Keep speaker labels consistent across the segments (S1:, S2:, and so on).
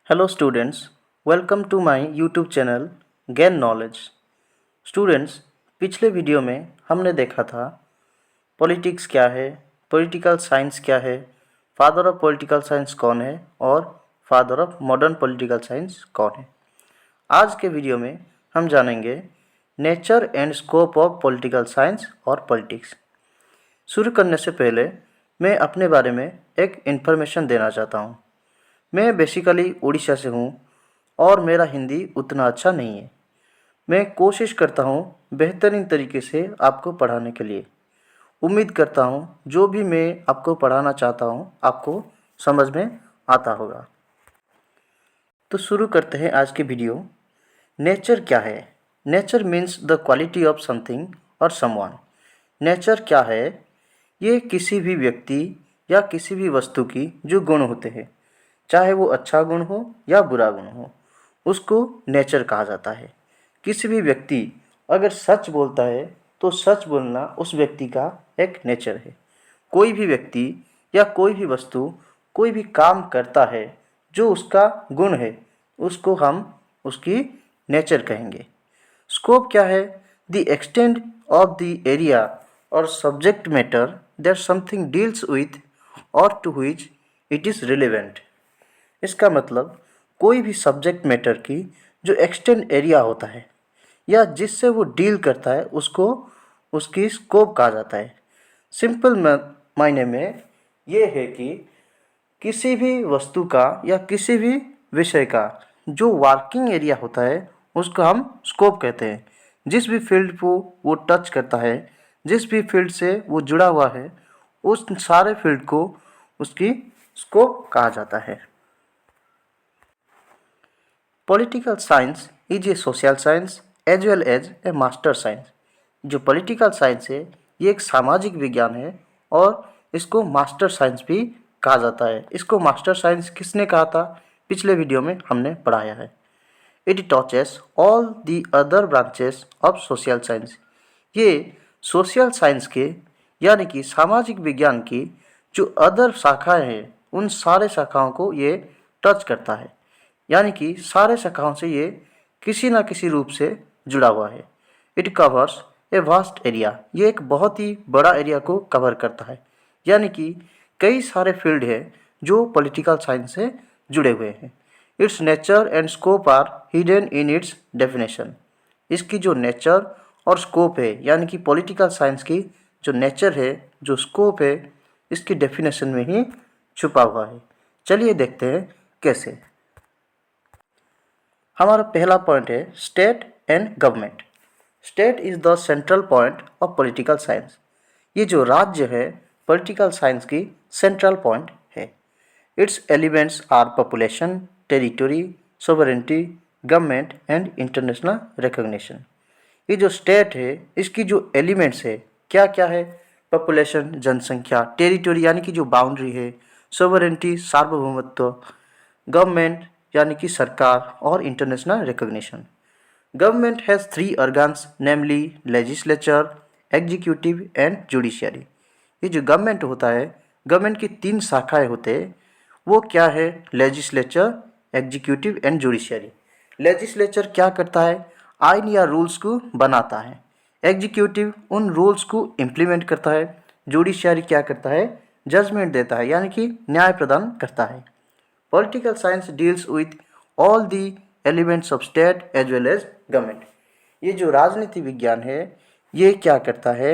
S1: Hello students, welcome to my YouTube channel gain knowledge. Students, पिछले video में हमने देखा था पॉलिटिक्स क्या है, पॉलिटिकल साइंस क्या है, फादर ऑफ पॉलिटिकल साइंस कौन है और father of modern political science कौन है। आज के वीडियो में हम जानेंगे nature and scope of political science और पॉलिटिक्स। शुरू करने से पहले मैं अपने बारे में एक इन्फॉर्मेशन देना चाहता हूँ। मैं बेसिकली उड़ीसा से हूँ और मेरा हिंदी उतना अच्छा नहीं है। मैं कोशिश करता हूँ बेहतरीन तरीके से आपको पढ़ाने के लिए। उम्मीद करता हूँ जो भी मैं आपको पढ़ाना चाहता हूँ आपको समझ में आता होगा। तो शुरू करते हैं आज की वीडियो। नेचर क्या है? Nature means the quality of something और समवन। नेचर क्या है? ये किसी भी व्यक्ति या किसी भी वस्तु की जो गुण होते हैं, चाहे वो अच्छा गुण हो या बुरा गुण हो, उसको नेचर कहा जाता है। किसी भी व्यक्ति अगर सच बोलता है तो सच बोलना उस व्यक्ति का एक नेचर है। कोई भी व्यक्ति या कोई भी वस्तु कोई भी काम करता है जो उसका गुण है, उसको हम उसकी नेचर कहेंगे। स्कोप क्या है? The extent of the area और subject matter that something deals with और to which it is relevant. इसका मतलब कोई भी सब्जेक्ट मैटर की जो एक्सटेंड एरिया होता है या जिससे वो डील करता है उसको उसकी स्कोप कहा जाता है। सिंपल मायने में ये है कि किसी भी वस्तु का या किसी भी विषय का जो वर्किंग एरिया होता है उसको हम स्कोप कहते हैं। जिस भी फील्ड को वो टच करता है, जिस भी फील्ड से वो जुड़ा हुआ है, उस सारे फील्ड को उसकी स्कोप कहा जाता है। Political science is a social science as well as a master science. जो पॉलिटिकल साइंस है ये एक सामाजिक विज्ञान है और इसको मास्टर साइंस भी कहा जाता है। इसको मास्टर साइंस किसने कहा था? पिछले वीडियो में हमने पढ़ाया है। It touches all the other branches of social science. ये सोशल साइंस के यानी कि सामाजिक विज्ञान की जो अदर शाखाएं हैं उन सारे शाखाओं को ये टच करता है, यानी कि सारे शाखाओं से ये किसी न किसी रूप से जुड़ा हुआ है। It covers a vast area. ये एक बहुत ही बड़ा एरिया को कवर करता है, यानी कि कई सारे फील्ड है जो पॉलिटिकल साइंस से जुड़े हुए हैं। Its nature and scope are hidden in its definition. इसकी जो नेचर और स्कोप है, यानी कि पॉलिटिकल साइंस की जो नेचर है, जो स्कोप है, इसकी डेफिनेशन में ही छुपा हुआ है। चलिए देखते हैं कैसे। हमारा पहला पॉइंट है state and government. State is the central point of political science. ये जो राज्य है पॉलिटिकल साइंस की सेंट्रल पॉइंट है। It's elements are population, territory, sovereignty, government and international recognition. ये जो स्टेट है इसकी जो एलिमेंट्स है क्या क्या है? पॉपुलेशन जनसंख्या, टेरिटरी यानी कि जो बाउंड्री है, सोवरेनिटी सार्वभौमत्व, गवर्नमेंट यानी कि सरकार और international recognition. Government has three organs namely legislature, executive and judiciary. ये जो गवर्नमेंट होता है, गवर्नमेंट की तीन शाखाएं होते हैं। वो क्या है? Legislature, executive and judiciary. Legislature क्या करता है? आइन या रूल्स को बनाता है। एग्जीक्यूटिव उन रूल्स को इम्प्लीमेंट करता है। जुडिशियरी क्या करता है? जजमेंट देता है, यानी कि न्याय प्रदान करता है। Political science deals with all the elements of state as well as government. ये जो राजनीति विज्ञान है ये क्या करता है?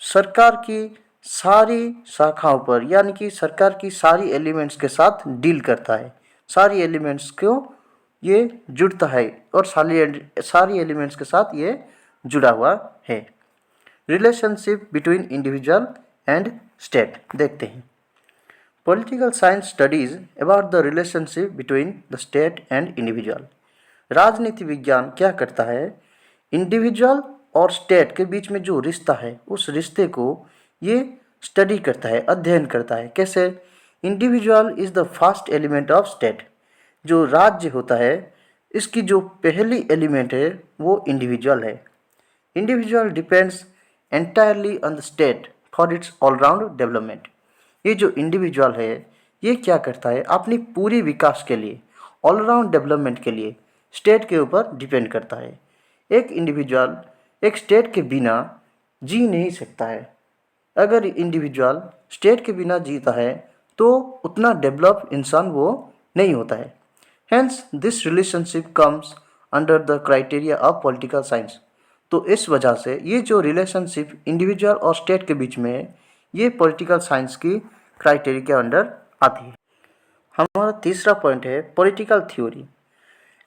S1: सरकार की सारी शाखाओं पर, यानी कि सरकार की सारी एलिमेंट्स के साथ डील करता है। सारी एलिमेंट्स को ये जुड़ता है और सारी एलिमेंट्स के साथ ये जुड़ा हुआ है। Relationship between individual and state देखते हैं। Political science studies about the relationship between the state and individual. राजनीति विज्ञान क्या करता है? इंडिविजुअल और स्टेट के बीच में जो रिश्ता है उस रिश्ते को ये स्टडी करता है, अध्ययन करता है। कैसे? Individual is the first element of state. जो राज्य होता है इसकी जो पहली एलिमेंट है वो इंडिविजुअल है। Individual depends entirely on the state for its all round development. ये जो इंडिविजुअल है ये क्या करता है? अपनी पूरी विकास के लिए ऑलराउंड डेवलपमेंट के लिए स्टेट के ऊपर डिपेंड करता है। एक इंडिविजुअल एक स्टेट के बिना जी नहीं सकता है। अगर इंडिविजुअल स्टेट के बिना जीता है तो उतना डेवलप इंसान वो नहीं होता है। Hence this relationship comes under the criteria of political science. तो इस वजह से ये जो रिलेशनशिप इंडिविजुअल और स्टेट के बीच में है, ये पॉलिटिकल साइंस की क्राइटेरिया के अंडर आती है। हमारा तीसरा पॉइंट है political theory.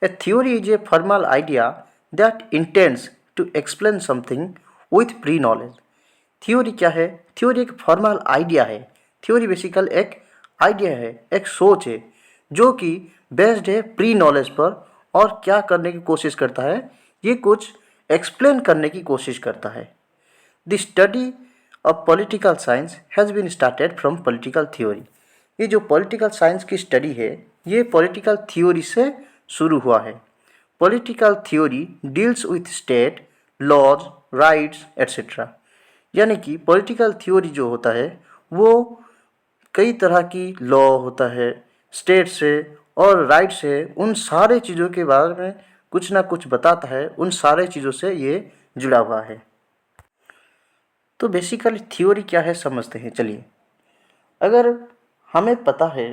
S1: A theory is a formal idea that intends to explain something with pre knowledge. Theory क्या है? थ्योरी एक फॉर्मल आइडिया है। थ्योरी बेसिकल एक आइडिया है, एक सोच है जो कि बेस्ड है प्री नॉलेज पर और क्या करने की कोशिश करता है, ये कुछ एक्सप्लेन करने की कोशिश करता है। The study of political science has been started from political theory. ये जो पॉलिटिकल साइंस की स्टडी है ये पॉलिटिकल थ्योरी से शुरू हुआ है। Political theory deals with state, laws, rights etcetera. यानी कि पॉलिटिकल थ्योरी जो होता है वो कई तरह की लॉ होता है, स्टेट से और राइट से, उन सारे चीज़ों के बारे में कुछ ना कुछ बताता है, उन सारे चीज़ों से ये जुड़ा हुआ है। तो बेसिकली थ्योरी क्या है समझते हैं। चलिए, अगर हमें पता है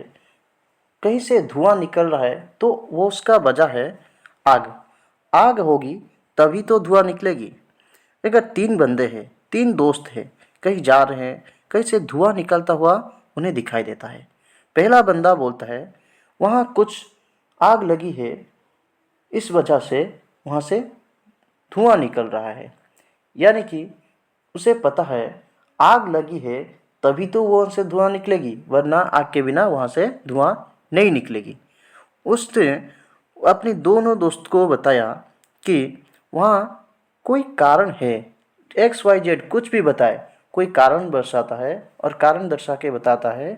S1: कहीं से धुआं निकल रहा है तो वो उसका वजह है आग। आग होगी तभी तो धुआं निकलेगी। अगर तीन बंदे हैं, तीन दोस्त हैं, कहीं जा रहे हैं, कहीं से धुआं निकलता हुआ उन्हें दिखाई देता है। पहला बंदा बोलता है वहाँ कुछ आग लगी है, इस वजह से वहाँ से धुआं निकल रहा है। यानी कि उसे पता है आग लगी है तभी तो वहाँ से धुआं निकलेगी, वरना आग के बिना वहाँ से धुआं नहीं निकलेगी। उसने अपने दोनों दोस्त को बताया कि वहाँ कोई कारण है, XYZ कुछ भी बताए, कोई कारण दर्शाता है और कारण दर्शा के बताता है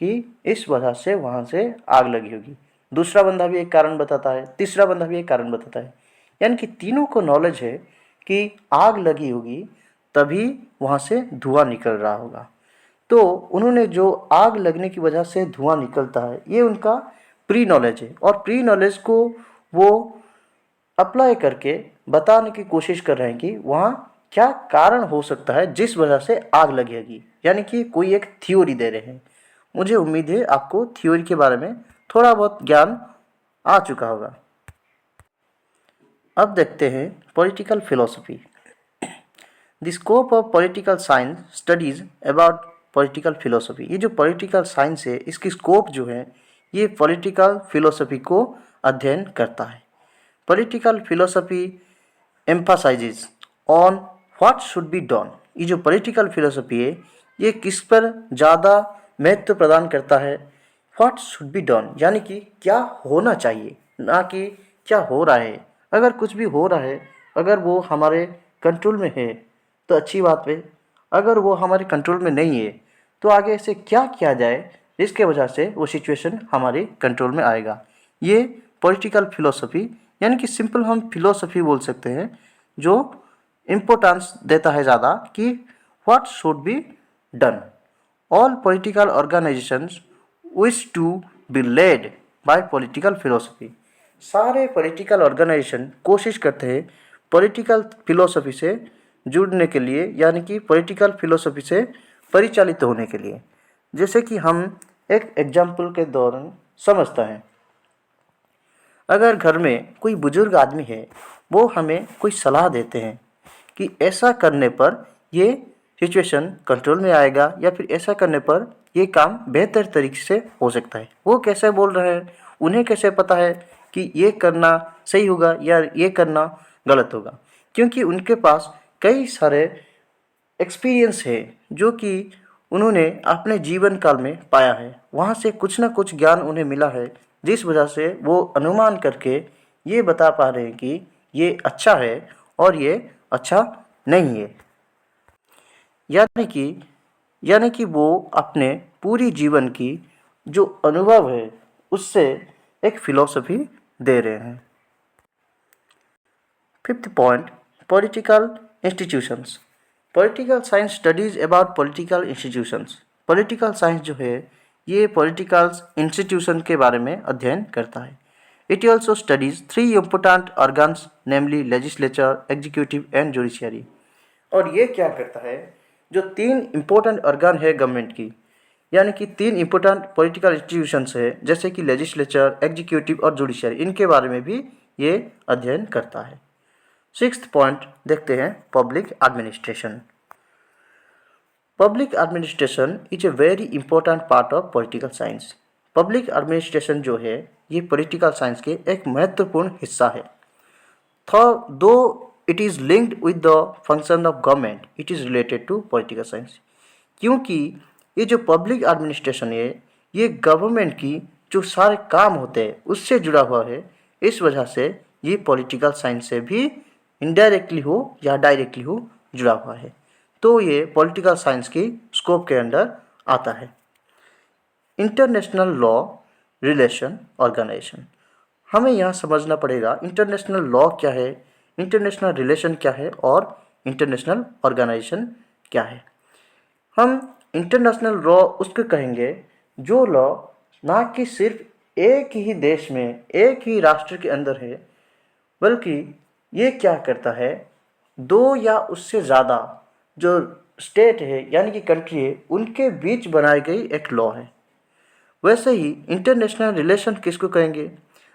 S1: कि इस वजह से वहाँ से आग लगी होगी। दूसरा बंदा भी एक कारण बताता है, तीसरा बंदा भी एक कारण बताता है। यानी कि तीनों को नॉलेज है कि आग लगी होगी तभी वहाँ से धुआं निकल रहा होगा। तो उन्होंने जो आग लगने की वजह से धुआं निकलता है ये उनका प्री नॉलेज है, और प्री नॉलेज को वो अप्लाई करके बताने की कोशिश कर रहे हैं कि वहाँ क्या कारण हो सकता है जिस वजह से आग लगेगी। यानी कि कोई एक थ्योरी दे रहे हैं। मुझे उम्मीद है आपको थ्योरी के बारे में थोड़ा बहुत ज्ञान आ चुका होगा। अब देखते हैं political philosophy. The scope of political science studies about political philosophy. ये जो पॉलिटिकल साइंस है इसकी स्कोप जो है ये पॉलिटिकल फिलोसफी को अध्ययन करता है। Political philosophy एम्फासाइजेज on what should be done. ये जो पॉलिटिकल फिलोसफी है ये किस पर ज़्यादा महत्व प्रदान करता है? व्हाट शुड बी डन, यानी कि क्या होना चाहिए, ना कि क्या हो रहा है। अगर कुछ भी हो रहा है, अगर वो हमारे कंट्रोल में है तो अच्छी बात है। अगर वो हमारे कंट्रोल में नहीं है तो आगे से क्या किया जाए जिसके वजह से वो सिचुएशन हमारे कंट्रोल में आएगा। ये पॉलिटिकल फिलोसफी, यानी कि सिंपल हम फिलोसफी बोल सकते हैं, जो इम्पोर्टेंस देता है ज़्यादा कि what should be done. All political organisations wish to be led by political philosophy. सारे पॉलिटिकल ऑर्गेनाइजेशन कोशिश करते हैं पॉलिटिकल फिलोसफी से जुड़ने के लिए, यानी कि पॉलिटिकल फिलोसफी से परिचालित होने के लिए। जैसे कि हम एक एग्जाम्पल के दौरान समझता है, अगर घर में कोई बुजुर्ग आदमी है वो हमें कोई सलाह देते हैं कि ऐसा करने पर ये सिचुएशन कंट्रोल में आएगा या फिर ऐसा करने पर ये काम बेहतर तरीके से हो सकता है। वो कैसे बोल रहे हैं, उन्हें कैसे पता है कि ये करना सही होगा या ये करना गलत होगा? क्योंकि उनके पास कई सारे एक्सपीरियंस है जो कि उन्होंने अपने जीवन काल में पाया है। वहाँ से कुछ ना कुछ ज्ञान उन्हें मिला है जिस वजह से वो अनुमान करके ये बता पा रहे हैं कि ये अच्छा है और ये अच्छा नहीं है। यानी कि वो अपने पूरी जीवन की जो अनुभव है उससे एक फिलॉसफी दे रहे हैं। Fifth point, political institutions. Political science studies about political institutions. Political science जो है ये पॉलिटिकल इंस्टीट्यूशन के बारे में अध्ययन करता है। It also studies three important organs, namely legislature, executive and judiciary. और ये क्या करता है, जो तीन इम्पोर्टेंट ऑर्गन है गवर्नमेंट की, यानी कि तीन इम्पोर्टेंट पॉलिटिकल इंस्टीट्यूशंस है जैसे कि लेजिस्लेचर, एग्जीक्यूटिव और जुडिशरी, इनके बारे में भी ये अध्ययन करता है। सिक्स्थ पॉइंट देखते हैं, public administration. Public administration is a very important part of political science. Public administration जो है ये पॉलिटिकल साइंस के एक महत्वपूर्ण हिस्सा है। Though it is linked with the function of government, it is related to political science, क्योंकि ये जो पब्लिक एडमिनिस्ट्रेशन है ये गवर्नमेंट की जो सारे काम होते हैं उससे जुड़ा हुआ है। इस वजह से ये पॉलिटिकल साइंस से भी इनडायरेक्टली हो या डायरेक्टली हो जुड़ा हुआ है, तो ये पॉलिटिकल साइंस की स्कोप के अंदर आता है। इंटरनेशनल लॉ रिलेशन ऑर्गेनाइजेशन, हमें यहाँ समझना पड़ेगा इंटरनेशनल लॉ क्या है, इंटरनेशनल रिलेशन क्या है और इंटरनेशनल ऑर्गेनाइजेशन क्या है। हम इंटरनेशनल लॉ उसको कहेंगे जो लॉ ना कि सिर्फ एक ही देश में, एक ही राष्ट्र के अंदर है, बल्कि ये क्या करता है, दो या उससे ज़्यादा जो स्टेट है यानी कि कंट्री है उनके बीच बनाई गई एक लॉ है। वैसे ही इंटरनेशनल रिलेशन किसको कहेंगे,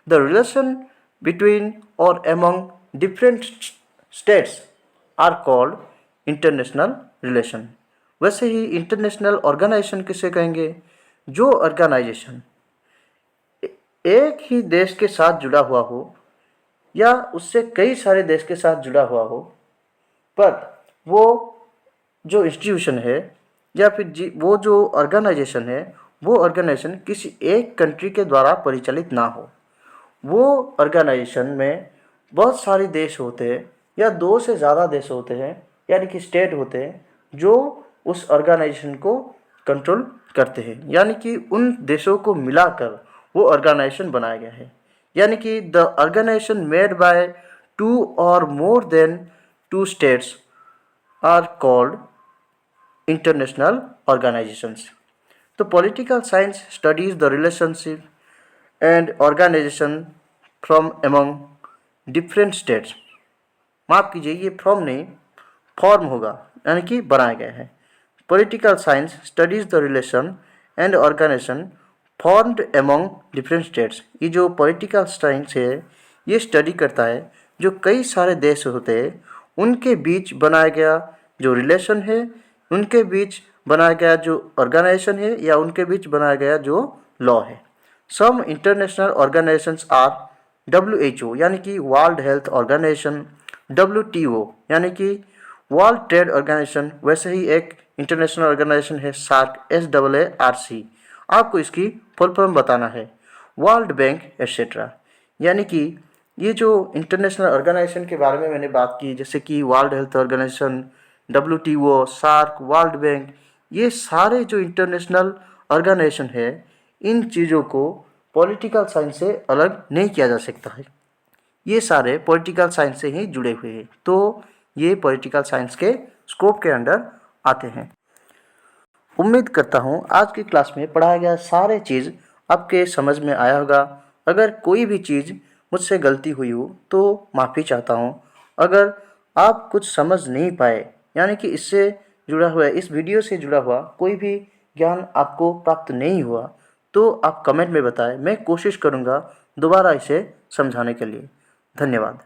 S1: द रिलेशन बिटवीन और among different states are called international relation. वैसे ही इंटरनेशनल ऑर्गेनाइजेशन किसे कहेंगे, जो ऑर्गेनाइजेशन एक ही देश के साथ जुड़ा हुआ हो या उससे कई सारे देश के साथ जुड़ा हुआ हो, पर वो जो इंस्टीट्यूशन है या फिर वो जो ऑर्गेनाइजेशन है वो ऑर्गेनाइजेशन किसी एक कंट्री के द्वारा परिचालित ना हो। वो ऑर्गेनाइजेशन में बहुत सारे देश होते हैं या दो से ज़्यादा देश होते हैं यानी कि स्टेट होते हैं जो उस ऑर्गेनाइजेशन को कंट्रोल करते हैं, यानी कि उन देशों को मिलाकर वो ऑर्गेनाइजेशन बनाया गया है। यानी कि the organization made by two और more than two states are called international organizations. तो political science studies the relationship and organization from among different states. माफ़ कीजिए, ये फ्रॉम नहीं फॉर्म होगा, यानी कि बनाया गया है। Political science studies the relation and organisation formed among different states. ये जो पॉलिटिकल साइंस है ये स्टडी करता है जो कई सारे देश होते हैं उनके बीच बनाया गया जो रिलेशन है, उनके बीच बनाया गया जो ऑर्गेनाइजेशन है या उनके बीच बनाया गया जो लॉ है। Some international organisations are WHO यानी कि वर्ल्ड हेल्थ ऑर्गेनाइजेशन, WTO यानी कि वर्ल्ड ट्रेड ऑर्गेनाइजेशन, वैसे ही एक इंटरनेशनल ऑर्गेनाइजेशन है सार्क, SAARC। आपको इसकी फुल फॉर्म बताना है, वर्ल्ड बैंक एट्सेट्रा। यानी कि ये जो इंटरनेशनल ऑर्गेनाइजेशन के बारे में मैंने बात की, जैसे कि world health organisation, WTO, SAARC, world bank, ये सारे जो इंटरनेशनल ऑर्गेनाइजेशन है इन चीज़ों को पॉलिटिकल साइंस से अलग नहीं किया जा सकता है। ये सारे पॉलिटिकल साइंस से ही जुड़े हुए हैं, तो ये पॉलिटिकल साइंस के स्कोप के अंडर आते हैं। उम्मीद करता हूँ आज की क्लास में पढ़ाया गया सारे चीज़ आपके समझ में आया होगा। अगर कोई भी चीज़ मुझसे गलती हुई हो तो माफ़ी चाहता हूँ। अगर आप कुछ समझ नहीं पाए यानी कि इससे जुड़ा हुआ, इस वीडियो से जुड़ा हुआ कोई भी ज्ञान आपको प्राप्त नहीं हुआ तो आप कमेंट में बताएं, मैं कोशिश करूँगा दोबारा इसे समझाने के लिए। धन्यवाद।